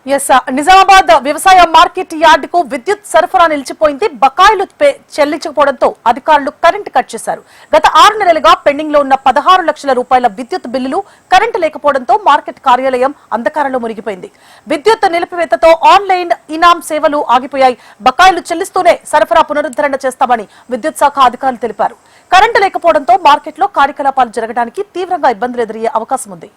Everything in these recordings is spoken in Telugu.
నిజామాబాద్ వ్యవసాయ మార్కెట్ యార్డ్ కు విద్యుత్ సరఫరా నిలిచిపోయింది. బకాయిలు చెల్లించకపోవడంతో అధికారులు కరెంటు కట్ చేశారు. గత 6 నెలలుగా పెండింగ్ లో ఉన్న 16 లక్షల రూపాయల విద్యుత్ బిల్లులు కరెంటు లేకపోవడంతో మార్కెట్ కార్యాలయం అంధకారంలో మునిగిపోయింది. విద్యుత్ నిలిపివేతతో ఆన్లైన్ ఇనాం సేవలు ఆగిపోయాయి. బకాయిలు చెల్లిస్తూనే సరఫరా పునరుద్ధరణ చేస్తామని విద్యుత్ శాఖ అధికారులు తెలిపారు. కరెంటు లేకపోవడంతో మార్కెట్లో కార్యకలాపాలు జరగడానికి తీవ్రంగా ఇబ్బందులు ఎదురయ్యే అవకాశం ఉంది.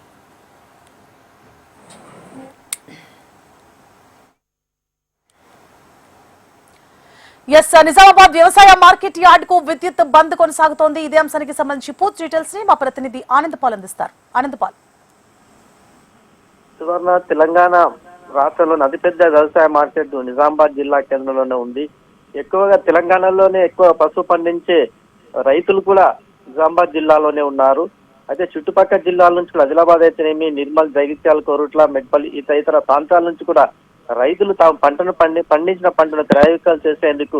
నిజామాబాద్ వ్యవసాయ మార్కెట్ యార్డ్ కు విద్యుత్ బంద్ కొనసాగుతోంది. ఇదే అంశానికి సంబంధించి పూర్తి డీటెయిల్స్ ని మా ప్రతినిధి ఆనందపాల్ అందిస్తారు. ఆనందపాల్. సువర్ణ తెలంగాణ రాష్ట్రంలోని అతిపెద్ద వ్యవసాయ మార్కెట్ నిజామాబాద్ జిల్లా కేంద్రంలోనే ఉంది. ఎక్కువగా తెలంగాణలోనే ఎక్కువ పసుపు పండించే రైతులు కూడా నిజామాబాద్ జిల్లాలోనే ఉన్నారు. అయితే చుట్టుపక్కల జిల్లాల నుంచి కూడా ఆదిలాబాద్ అయితేనేమి, నిర్మల్, జగిత్యాల, కోరుట్ల, మెట్పల్లి ఇతర ప్రాంతాల నుంచి కూడా రైతులు తాము పండించిన పంటను క్రయ విక్రయాలు చేసేందుకు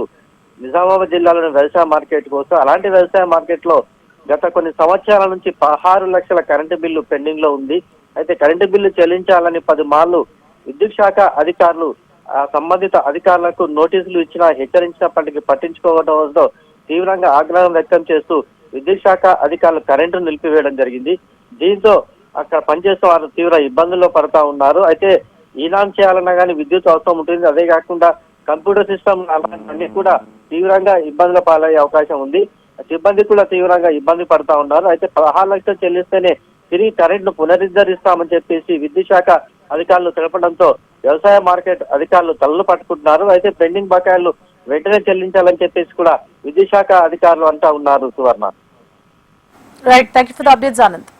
నిజామాబాద్ జిల్లాలోని వ్యవసాయ మార్కెట్ కోసం అలాంటి వ్యవసాయ మార్కెట్ లో గత కొన్ని సంవత్సరాల నుంచి 16 లక్షల కరెంటు బిల్లు పెండింగ్ లో ఉంది. అయితే కరెంటు బిల్లు చెల్లించాలని 10 మార్లు విద్యుత్ శాఖ అధికారులు సంబంధిత అధికారులకు నోటీసులు ఇచ్చినా హెచ్చరించినప్పటికీ పట్టించుకోవడంతో తీవ్రంగా ఆగ్రహం వ్యక్తం చేస్తూ విద్యుత్ శాఖ అధికారులు కరెంటును నిలిపివేయడం జరిగింది. దీంతో అక్కడ పనిచేసే వారు తీవ్ర ఇబ్బందుల్లో పడతా ఉన్నారు. అయితే ఈనాం చేయాలన్నా కానీ విద్యుత్ అవసరం ఉంటుంది. అదే కాకుండా కంప్యూటర్ సిస్టమ్ అన్నీ కూడా తీవ్రంగా ఇబ్బందుల పాలయ్యే అవకాశం ఉంది. సిబ్బంది కూడా తీవ్రంగా ఇబ్బంది పడతా ఉన్నారు. అయితే 16 లక్షలు చెల్లిస్తేనే తిరిగి కరెంట్ను పునరుద్ధరిస్తామని చెప్పేసి విద్యుత్ శాఖ అధికారులు తెలపడంతో వ్యవసాయ మార్కెట్ అధికారులు తలలు పట్టుకుంటున్నారు. అయితే పెండింగ్ బకాయిలు వెంటనే చెల్లించాలని చెప్పేసి కూడా విద్యుత్ శాఖ అధికారులు అంటా ఉన్నారు. Suvarna. Right, thank you for the updates Anand.